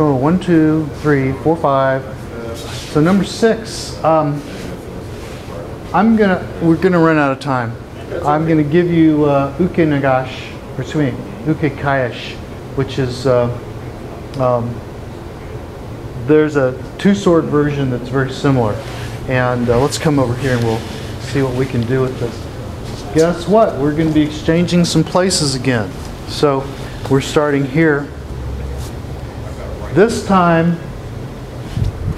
So 1, 2, 3, 4, 5. So number 6. We're gonna run out of time. I'm gonna give you Ukenagashi, or excuse me, Uchidachi, which is there's a two-sword version that's very similar. And let's come over here and we'll see what we can do with this. Guess what? We're going to be exchanging some places again. So we're starting here. This time,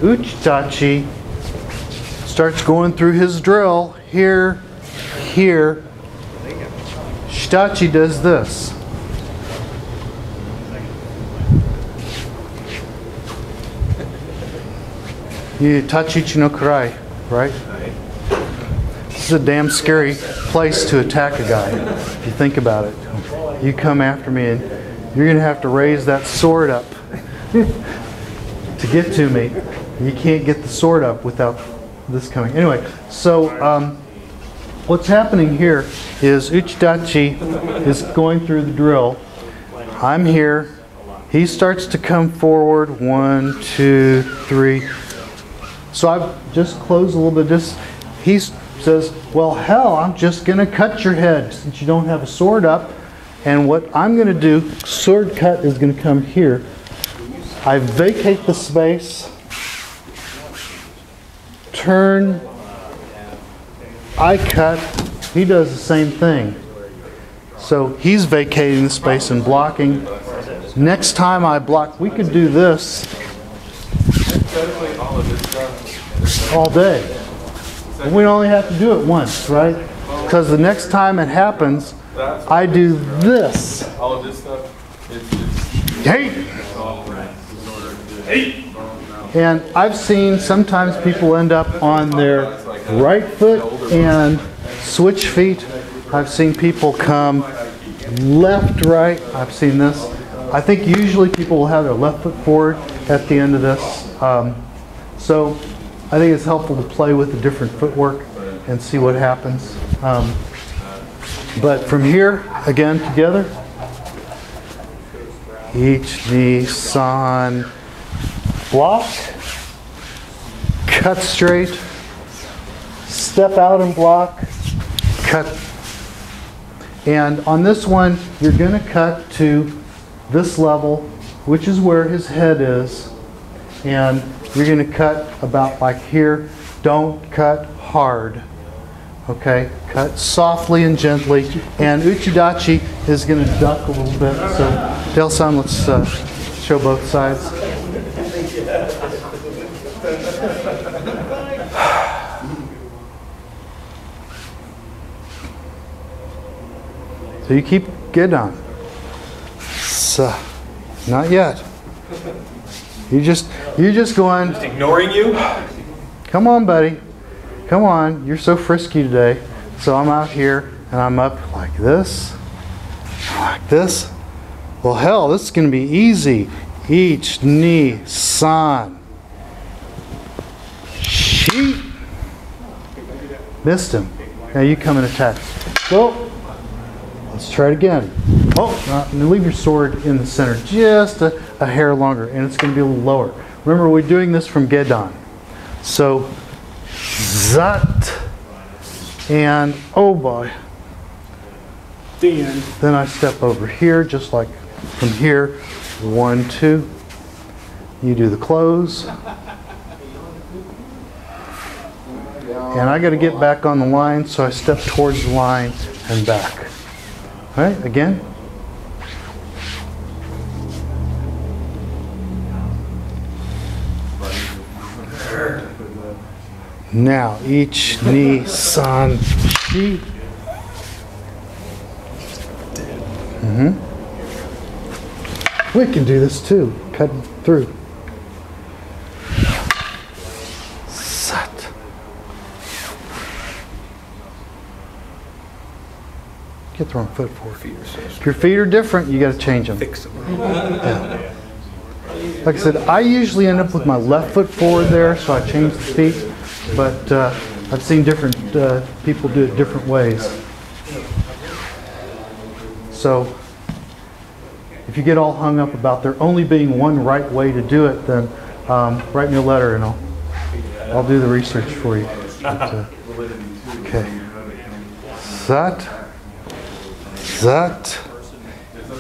uchidachi starts going through his drill here, here. Shidachi does this. You tachichi no kurai, right? This is a damn scary place to attack a guy, if you think about it. You come after me and you're going to have to raise that sword up to get to me. You can't get the sword up without this coming. Anyway, so what's happening here is uchidachi is going through the drill. I'm here. He starts to come forward. 1, 2, 3. So I've just closed a little bit. He says, well, hell, I'm just going to cut your head since you don't have a sword up. And what I'm going to do, sword cut is going to come here. I vacate the space, turn, I cut. He does the same thing. So he's vacating the space and blocking. Next time I block, we could do this all day. And we only have to do it once, right? Because the next time it happens, I do this. All of this stuff. Hey! And I've seen sometimes people end up on their right foot and switch feet. I've seen people come left, right. I've seen this. I think usually people will have their left foot forward at the end of this. So I think it's helpful to play with the different footwork and see what happens. But from here, again, together. Each knee, san, block, cut straight, step out and block, cut. And on this one, you're going to cut to this level, which is where his head is. And you're going to cut about like here. Don't cut hard. Okay? Cut softly and gently. And uchidachi is going to duck a little bit. So, Del-san, let's show both sides. So you keep good on. So, not yet. You're just going. Just ignoring you? Come on, buddy. Come on. You're so frisky today. So I'm out here and I'm up like this. Like this. Well, hell, this is going to be easy. Each knee, san. Sheet. Missed him. Now you come and attack. Go. Let's try it again. Oh, leave your sword in the center just a hair longer, and it's going to be a little lower. Remember, we're doing this from Gedan. So, zat, and oh boy. Then I step over here, just like from here. 1, 2. You do the close. And I got to get back on the line, so I step towards the line and back. All right, again. Now, each knee, san, shi. We can do this too. Cut through. Sat. Get the wrong foot forward. If your feet are different, you got to change them. Fix them. Yeah. Like I said, I usually end up with my left foot forward there, so I change the feet. But I've seen different people do it different ways. So if you get all hung up about there only being one right way to do it, then write me a letter and I'll do the research for you. But, okay. Zat,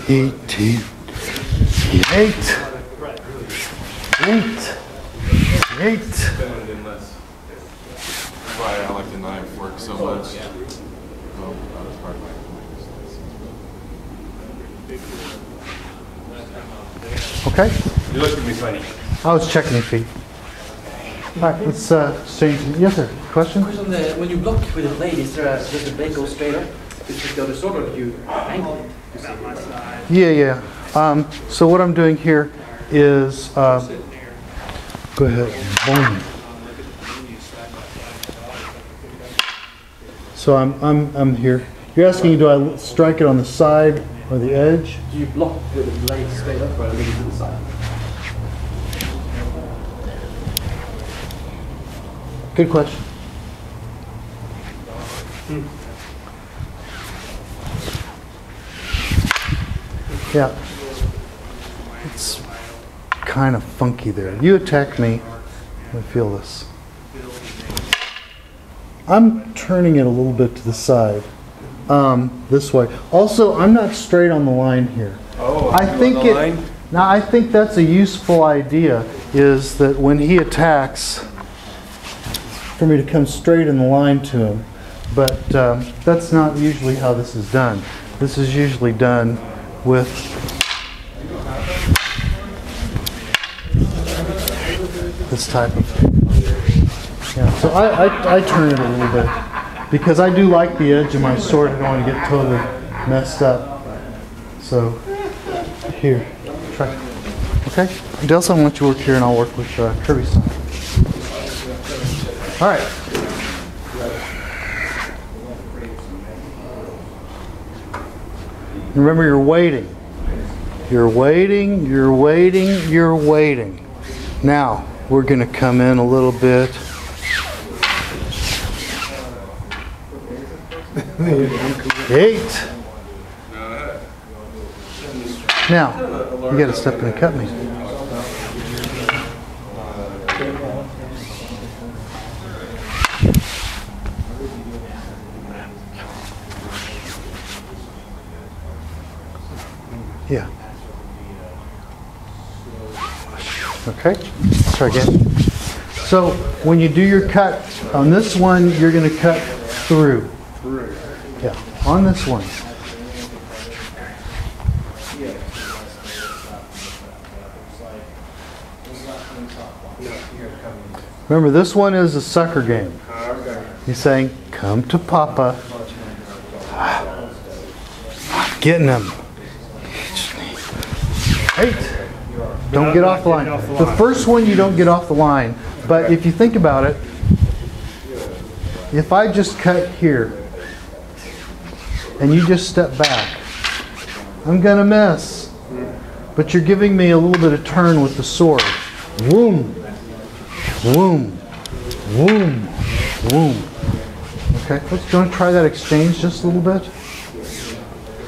iti, eight. Why I like the knife work so much. Okay. You look at me funny. I was checking your feet. All right, let's change. Yes, sir. Question? When you block with a blade, does the blade go straight up? Does it go to sword, or do you angle it? Yeah. So what I'm doing here is go ahead. Boom. So I'm here. You're asking, do I strike it on the side or the edge? Do you block with the blade straight up, or leave it to the side? Good question. Yeah. It's kind of funky there. You attack me. I feel this. I'm turning it a little bit to the side. This way. Also, I'm not straight on the line here. Oh, I think on the line? Now, I think that's a useful idea, is that when he attacks, for me to come straight in the line to him. But that's not usually how this is done. This is usually done with this type of thing. Yeah, so I turn it a little bit because I do like the edge of my sword. I don't want to get totally messed up. So here, try. Okay, Delson, why don't you work here and I'll work with Kirby's son. All right. Remember, you're waiting. You're waiting, you're waiting, you're waiting. Now, we're going to come in a little bit. Eight. Now, you got to step in and cut me. Yeah. Okay, let's try again. So when you do your cut, on this one, you're going to cut through. Yeah, on this one. Remember, this one is a sucker game. He's saying, come to Papa. Getting him. Eight. Don't get off the line. The first one you don't get off the line, but if you think about it, if I just cut here and you just step back, I'm gonna miss. But you're giving me a little bit of turn with the sword. Woom, woom, woom, woom. Okay, let's go and try that exchange just a little bit.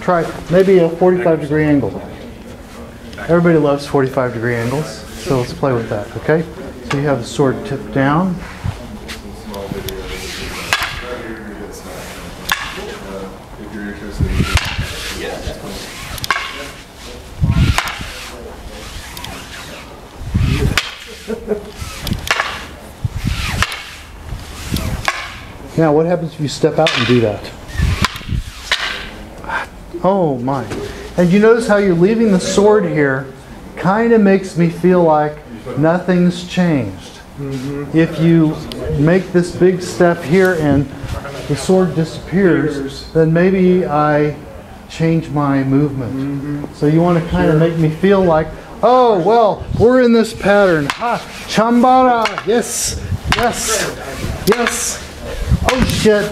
Try maybe a 45-degree angle. Everybody loves 45-degree angles, so let's play with that, okay? So you have the sword tipped down. Now, what happens if you step out and do that? Oh my. And you notice how you're leaving the sword here kind of makes me feel like nothing's changed. If you make this big step here and the sword disappears, then maybe I change my movement. So you want to kind of make me feel like, oh, well, we're in this pattern. Ha! Chambara! Yes! Yes! Yes! Oh, shit!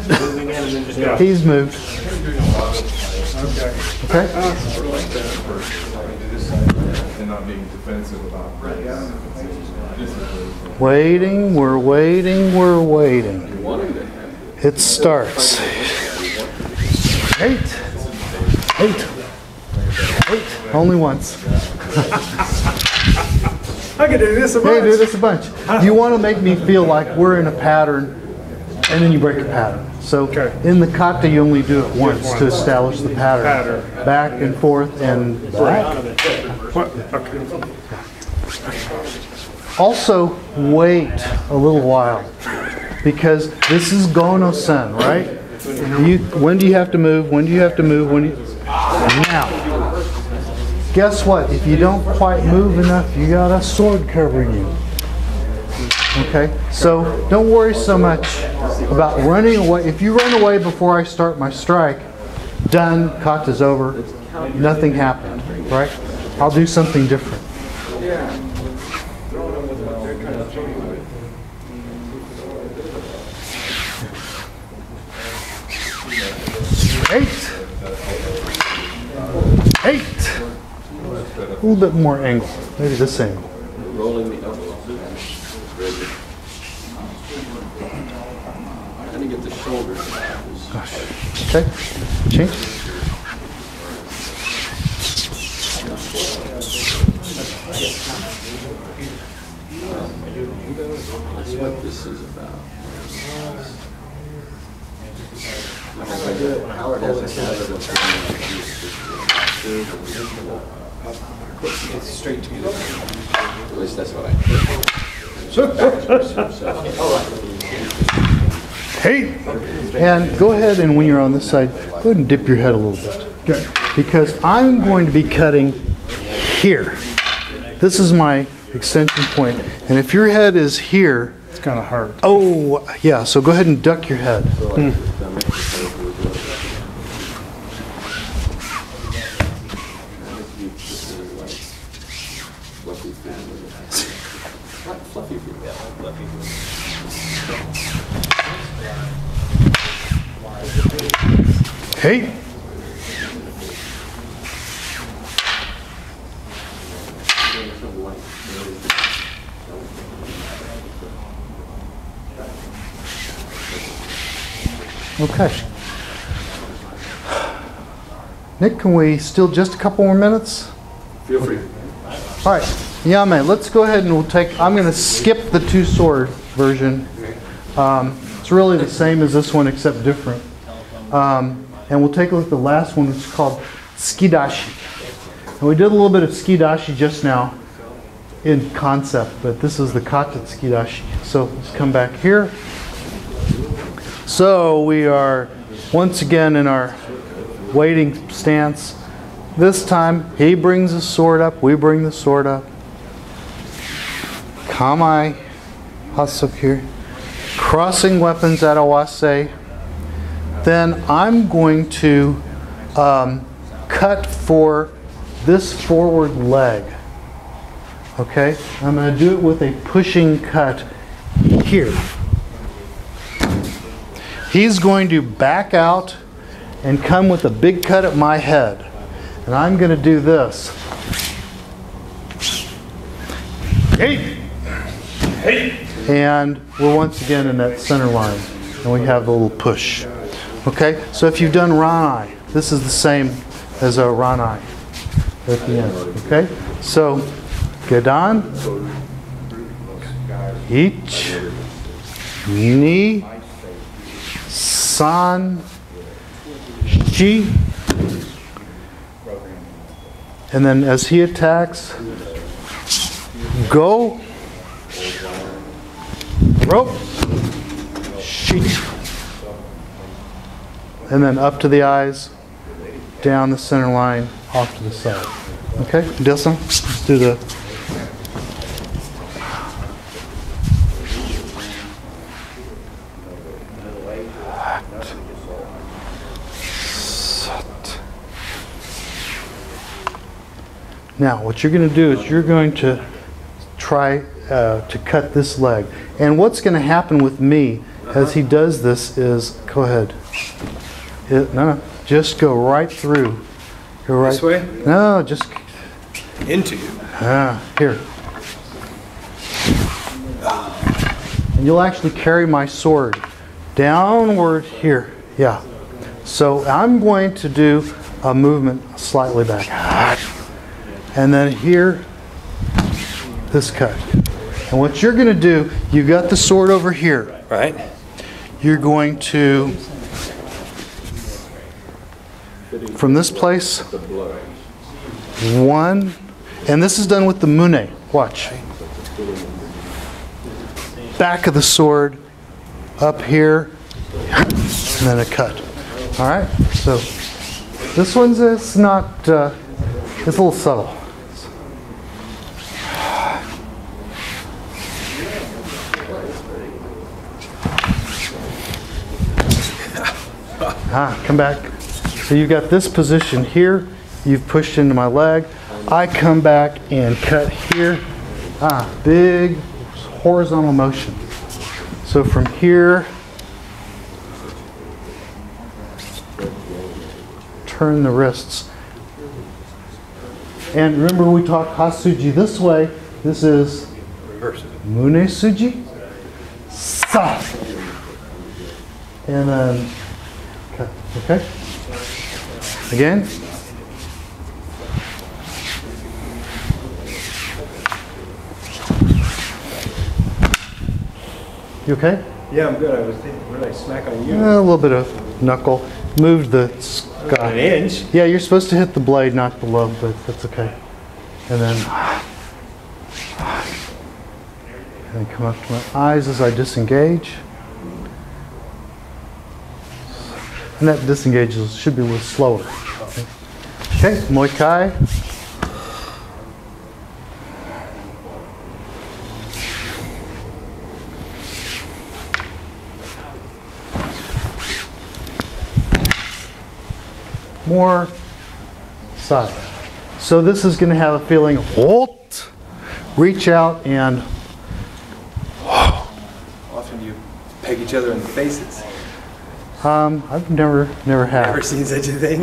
He's moved. Okay? Waiting, we're waiting, we're waiting. It starts. Eight. Only once. I could do this a bunch. Hey, do this a bunch. You want to make me feel like we're in a pattern, and then you break the pattern. So in the kata, you only do it once to establish the pattern. Back and forth and back. Okay. Also, wait a little while, because this is gono-sen, right? When do you have to move? When do you have to move? Now. Guess what? If you don't quite move enough, you got a sword covering you. Okay? So don't worry so much about running away. If you run away before I start my strike, done, kata's over, nothing happened, right? I'll do something different. 8. 8. A little bit more angle. Maybe this angle. Rolling the elbow. Trying to get the shoulders. Gosh. Okay. Change. That's what this is about. Howard has a habit of it's straight to me. At least that's what I Hey! And go ahead and when you're on this side, go ahead and dip your head a little bit. Okay. Because I'm going to be cutting here. This is my extension point. And if your head is here, It's kind of hard. oh, yeah, so go ahead and duck your head. Hey! Okay. Nick, can we still just a couple more minutes? Feel free. All right, Yame, let's go ahead and we'll take, I'm going to skip the two sword version. It's really the same as this one except different. And we'll take a look at the last one, which is called Sukidashi. And we did a little bit of Sukidashi just now in concept, but this is the kata Sukidashi. So let's come back here. So we are once again in our waiting stance. This time he brings the sword up, we bring the sword up. Kamai Hasuk here. Crossing weapons at awase. Then I'm going to cut for this forward leg. Okay? I'm going to do it with a pushing cut here. He's going to back out and come with a big cut at my head. And I'm going to do this. Hey! Hey! And we're once again in that center line. And we have a little push. Okay? So if you've done ranai, this is the same as a ranai at the end. Okay? So, gedan, ich, ni, san, shi, and then as he attacks, go, rope, shi. And then up to the eyes, down the center line, off to the side. Okay, Dilson, let's do the. Now, what you're going to do is you're going to try to cut this leg. And what's going to happen with me as he does this is, go ahead. No, just go right through. Go right. This way? No, just Into you. here. And you'll actually carry my sword downward here. Yeah. So I'm going to do a movement slightly back. And then here, this cut. And what you're going to do, you got the sword over here. Right. You're going to, from this place, one, and this is done with the Mune. Watch. Back of the sword, up here, and then a cut. All right. So this one's it's not. It's a little subtle. Come back. So you've got this position here. You've pushed into my leg. I come back and cut here. Big horizontal motion. So from here, turn the wrists. And remember we talked Hasuji this way. This is Mune Suji. Sa. And then cut. Okay? Again. You okay? Yeah, I'm good. I was thinking, where did I smack on you? A little bit of knuckle. Moved the sky. An inch. Yeah, you're supposed to hit the blade, not the lobe, but that's okay. And then come up to my eyes as I disengage. And that disengage should be a little slower. Okay, Muay Thai. More side. So this is going to have a feeling of halt, reach out, and Often you peg each other in the faces. I've never had. Ever seen such a thing?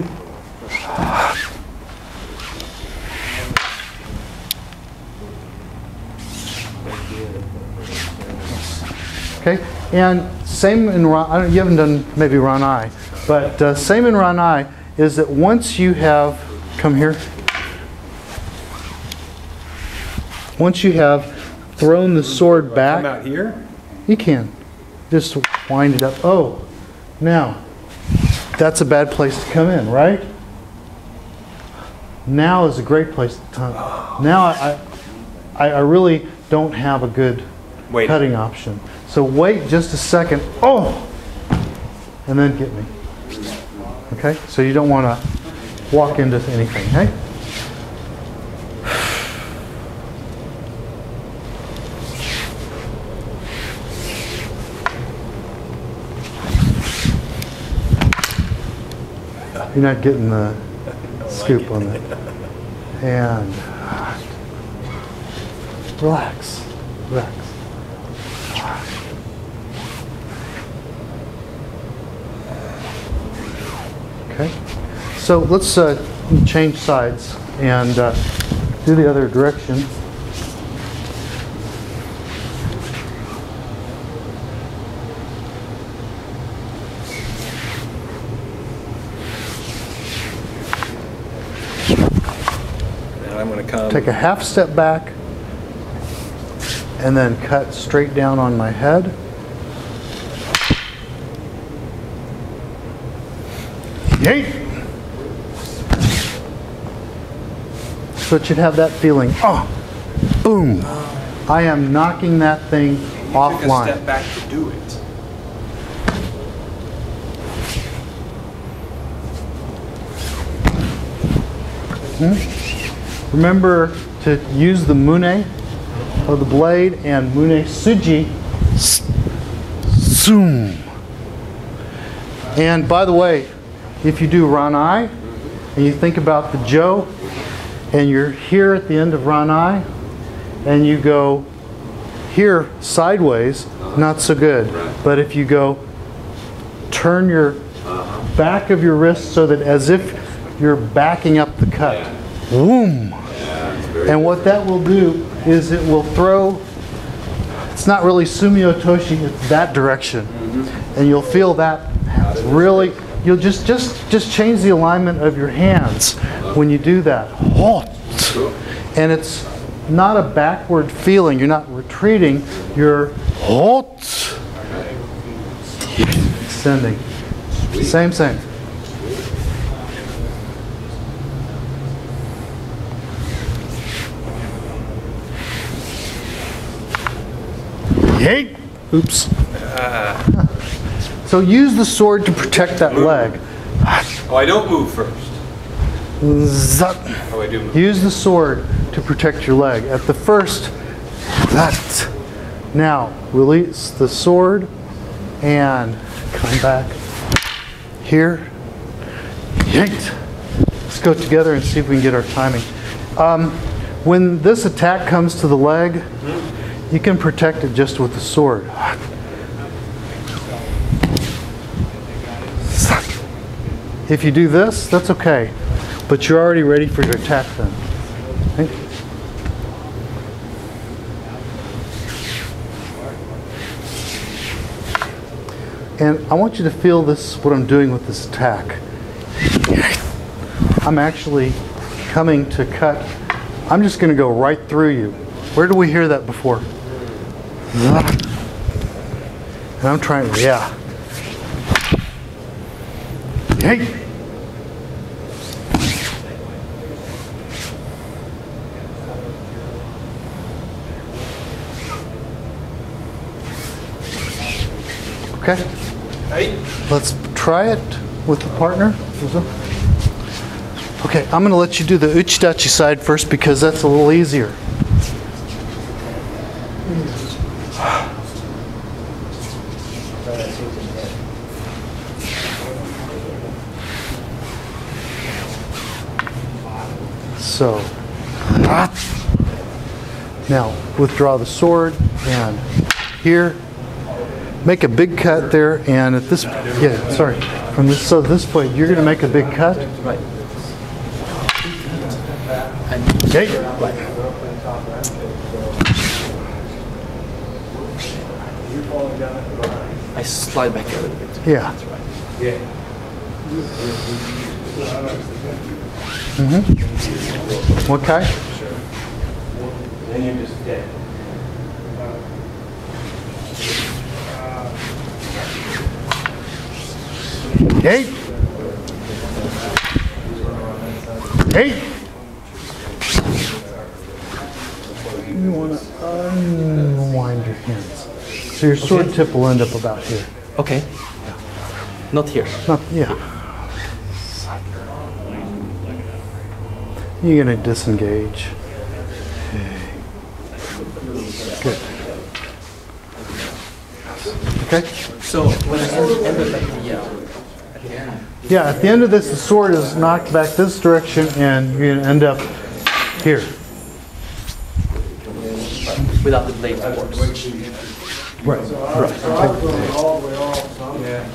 Okay, and same in Ran. You haven't done maybe Ranai, but same in Ranai is that once you have come here, once you have thrown the sword back, Come out here? you can just wind it up. Oh, now that's a bad place to come in, right? Now is a great place to come. Now I really don't have a good cutting option. So wait just a second. Oh, and then get me. Okay, so you don't want to walk into anything, hey? You're not getting the scoop on that. And relax, relax. Okay, so let's change sides and do the other direction. And I'm going to come. Take a half step back and then cut straight down on my head. Yeet! So it should have that feeling. Oh, boom! I am knocking that thing offline. Take a step back to do it. Remember to use the Mune of the blade and Mune Suji. Zoom. And by the way, if you do Ranai and you think about the Jo and you're here at the end of Ranai and you go here sideways, not so good. But if you go turn your back of your wrist so that as if you're backing up the cut. Boom. And what that will do is it will throw, it's not really Sumio Toshi, it's that direction. And you'll feel that really you'll just change the alignment of your hands when you do that. And it's not a backward feeling. You're not retreating. You're extending. Same. Yeet. Oops. So use the sword to protect that leg. Oh, I don't move first. Zut. Oh, I do move. Use the sword to protect your leg. At the first, that. Now, release the sword and come back here. Yeet. Let's go together and see if we can get our timing. When this attack comes to the leg, you can protect it just with the sword. If you do this, that's okay. But you're already ready for your attack then. Okay? And I want you to feel this, what I'm doing with this attack. I'm actually coming to cut. I'm just going to go right through you. Where did we hear that before? And I'm trying to, yeah. Hey! Okay. Hey. Let's try it with the partner. Okay, I'm going to let you do the uchidachi side first because that's a little easier. So, now withdraw the sword and here, make a big cut there, and at this, from this, so this point, you're going to make a big cut. Right. Okay. I slide back a little bit. Yeah. That's right. Okay. Then you're just dead. Hey. Hey. You want to unwind your hands. So your sword tip will end up about here. Okay. Not here. Not, yeah. You're going to disengage. Good. Okay? So when I end up at the end. Yeah, at the end of this, the sword is knocked back this direction, and you're going to end up here. Without the blade, of course. Right. There.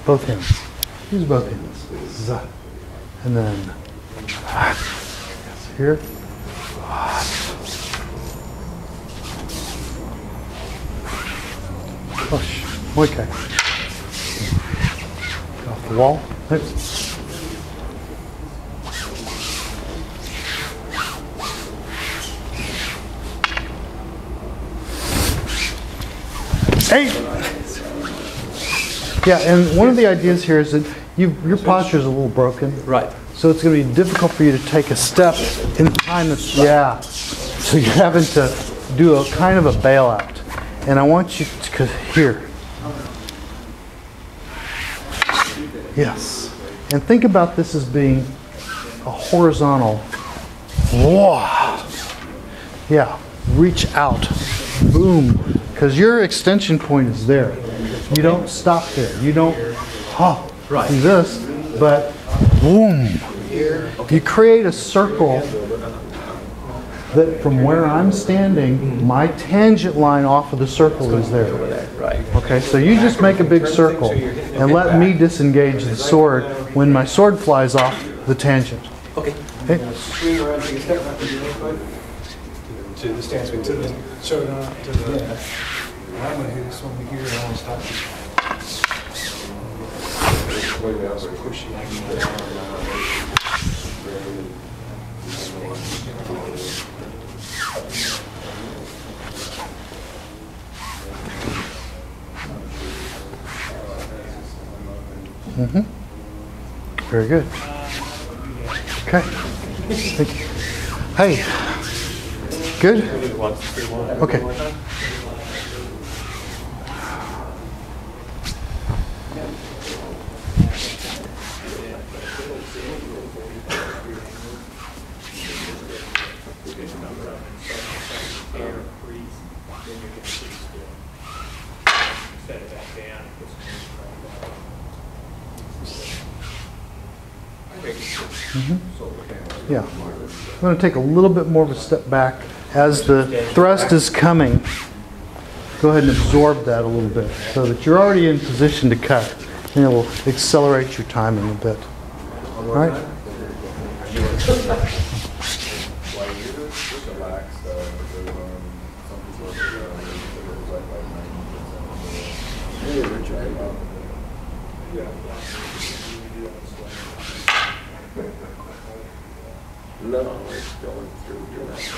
Both hands. Use both hands. And then here. Push. Okay. Off the wall. Hey. Yeah, and one of the ideas here is that your posture is a little broken. Right. So it's going to be difficult for you to take a step in time that's, yeah. So you're having to do a kind of a bailout. And I want you to, here. Yes. And think about this as being a horizontal. Whoa. Yeah. Reach out. Boom. Because your extension point is there. You don't stop there. You don't do this, but boom. You create a circle that from where I'm standing, my tangent line off of the circle is there. Right. Okay, so you just make a big circle and let me disengage the sword when my sword flies off the tangent. Okay. Okay? Swing around, take a step back with your left foot. To the stance, to the shoulder, to the. I'm going to hit this one here, and I want to stop this. Push Mm-hmm. Very good. Okay. Thank you. Hey. Good? Okay. Yeah. I'm going to take a little bit more of a step back. As the thrust is coming, go ahead and absorb that a little bit so that you're already in position to cut. And it will accelerate your timing a bit. All right? No, it's going through direct.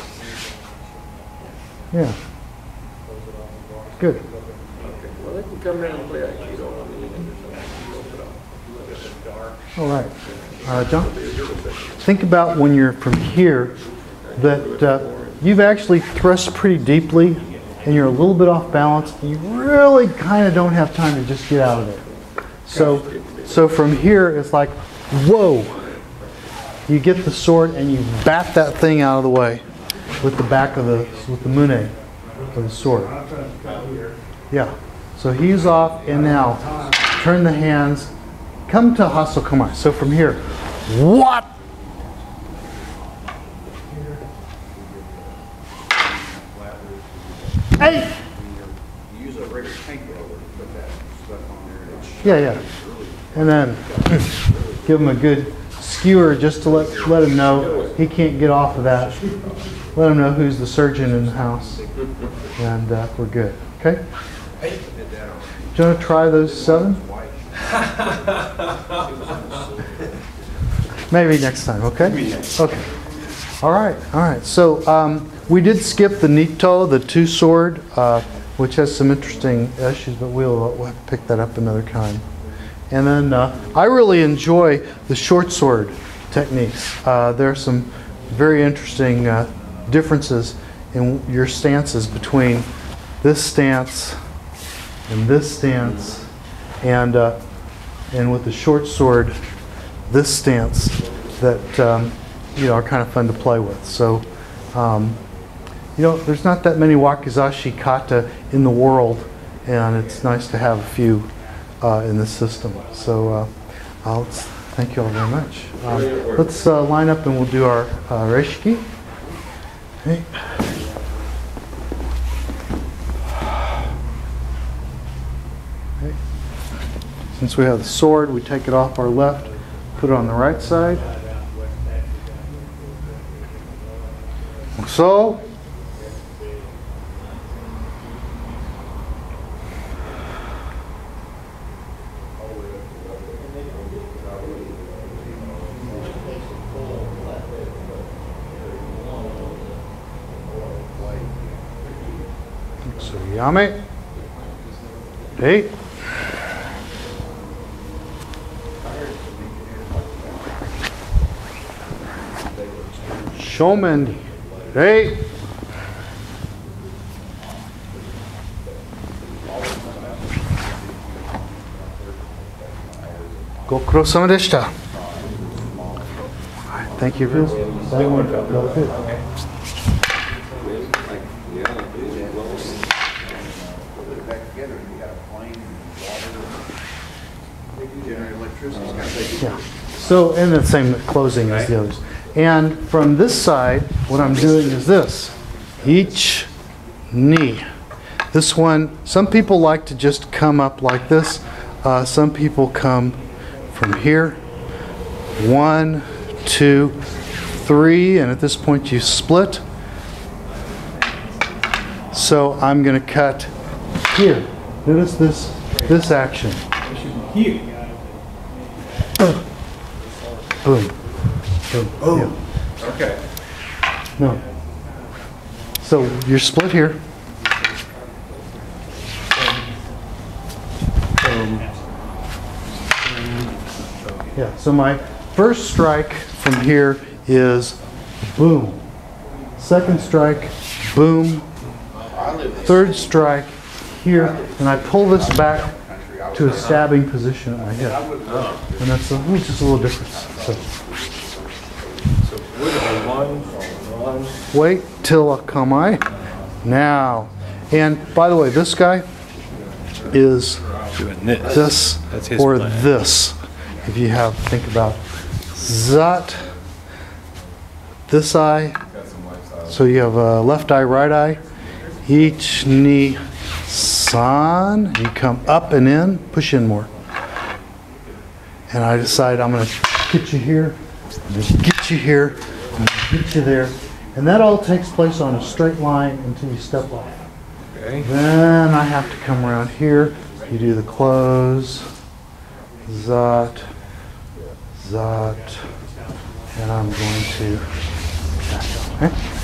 Yeah. Good. Okay, well, they can come down and play Aikido on me and All right. John, think about when you're from here that you've actually thrust pretty deeply and you're a little bit off balance. You really kind of don't have time to just get out of there. So from here, it's like, whoa. You get the sword and you bat that thing out of the way with the back of with the Mune of the sword. Yeah. So he's off, and now turn the hands. Come to Hasokamai. So from here, what? Hey! Use a regular paint roller to put that stuff on there. Yeah, yeah. And then give him a good skewer just to let him know he can't get off of that. Let him know who's the surgeon in the house. And we're good. Okay? Do you want to try those 7? Maybe next time, okay? Okay. All right, all right. So we did skip the nitō, the 2-sword, which has some interesting issues, but we'll have to pick that up another time. And then I really enjoy the short sword techniques. There are some very interesting differences in your stances between this stance and this stance, and with the short sword, this stance that are kind of fun to play with. So there's not that many Wakizashi kata in the world, and it's nice to have a few in this system. So thank you all very much. Let's line up and we'll do our reishiki. Okay. Okay. Since we have the sword, we take it off our left, put it on the right side. So. Yame. Hey. Showman. Hey. Gokurou-sama deshita. Thank you, Viz. That one felt good. Yeah. So, and the same closing as the others. And from this side, what I'm doing is this. Each knee. This one, some people like to just come up like this. Some people come from here. 1, 2, 3, and at this point you split. So I'm going to cut here. Notice this action. Here. Boom. Boom. Oh. Yeah. Okay. No. So you're split here. Yeah, so my first strike from here is boom. Second strike, boom. Third strike here, and I pull this back to a stabbing position at my hip. And that's just a little difference. So One. wait till I come now. And by the way, this guy is Doing this. this That's his or plan. this. If you think about zat, this eye. So you have a left eye, right eye. Each knee, san. You come up and in, push in more. And I decide I'm going to get you here, and then get you here, and then get you there. And that all takes place on a straight line until you step off. Okay. Then I have to come around here. You do the close, zat, zat, and I'm going to back up. Okay?